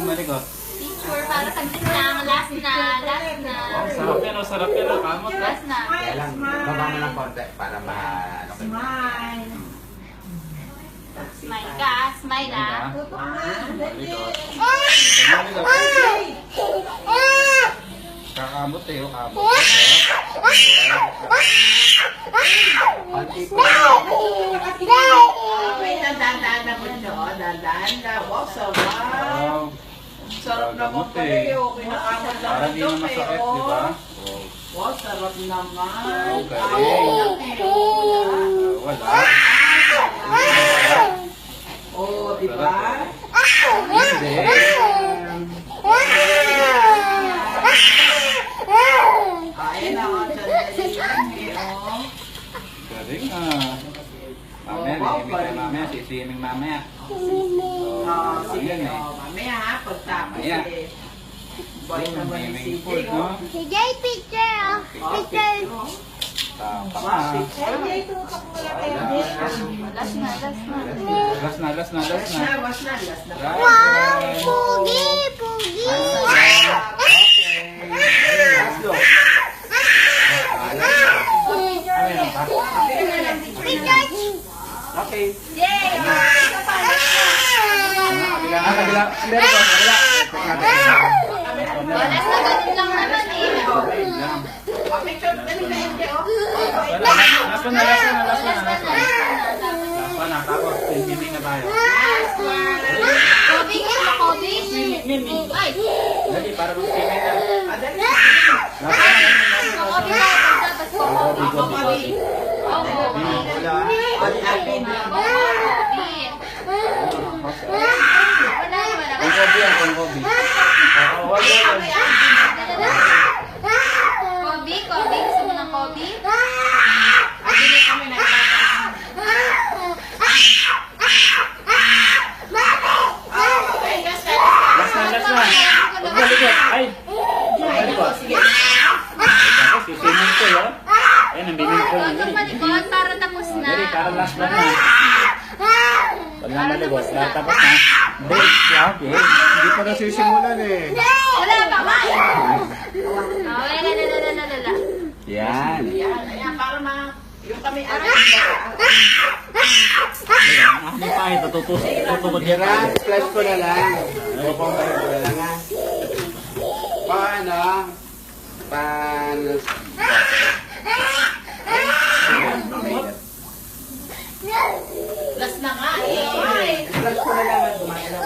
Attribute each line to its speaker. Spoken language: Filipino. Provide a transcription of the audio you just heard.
Speaker 1: maligot.
Speaker 2: Picture para sa lang. Last na.
Speaker 1: Sarap yan o, sarap yan o. Kamot.
Speaker 2: Last na.
Speaker 3: Kaya lang, baba mo ng konti para ma-ano kayo.
Speaker 2: Smile ka. Smile ah.
Speaker 1: Maligot. Kakamot eh, o kamot.
Speaker 3: Konti po.
Speaker 4: Wait, dandan na po siya. Dandan na. Wow, sarap. Sarap naman pala eh. Okay na kamot lang
Speaker 1: Para di na masakit, di ba?
Speaker 4: Wow, sarap naman.
Speaker 1: Okay. Wala.
Speaker 4: Oh, di ba?
Speaker 1: Hindi.
Speaker 4: Kain na ako sandali.
Speaker 1: Galing ah. Mamaya, bibigyan mamaya, sisiming mamaya.
Speaker 4: Sige, mamaya ha, pagtapos
Speaker 1: Mamaya.
Speaker 4: eh. Balik naman yung
Speaker 1: Swimming
Speaker 4: CJ,
Speaker 1: pool, no?
Speaker 2: Sige, picture ah. Picture.
Speaker 1: Tama.
Speaker 2: Last na.
Speaker 1: Last na.
Speaker 4: Last na.
Speaker 2: Wow, pugi.
Speaker 3: Okay.
Speaker 2: Yay!
Speaker 1: Kabila.
Speaker 2: Last na ganun lang naman eh.
Speaker 1: Last na. Tapos, hindi na tayo.
Speaker 2: Kobe, Kobe. Ay!
Speaker 1: Dali, para mag-swimming na.
Speaker 2: Kobe na. Tapos Kobe. Oh, Kobe.
Speaker 1: Kung Kobe yan, kung Kobe.
Speaker 2: Kobe. Gusto mo ng Kobe?
Speaker 1: Last na. Huwag malikot. Ay! Malikot. Tapos, swimming pool, oh. Ayan, ang swimming pool.
Speaker 2: Huwag kang malikot para tapos na.
Speaker 1: Dali, para last na. Wala na malikot. Tapos na. Break. Okay.
Speaker 3: Hindi pa nasisimulan eh.
Speaker 2: Wala pa ba? Wala.
Speaker 1: Yan.
Speaker 4: Ayan, para yung kami
Speaker 1: Ano pa ito? Tutukod niya
Speaker 3: Tira, splash ko na lang. Pupong ko na lang ha. Paano?
Speaker 4: Last na nga eh.
Speaker 3: Splash ko na lang at kumain lang.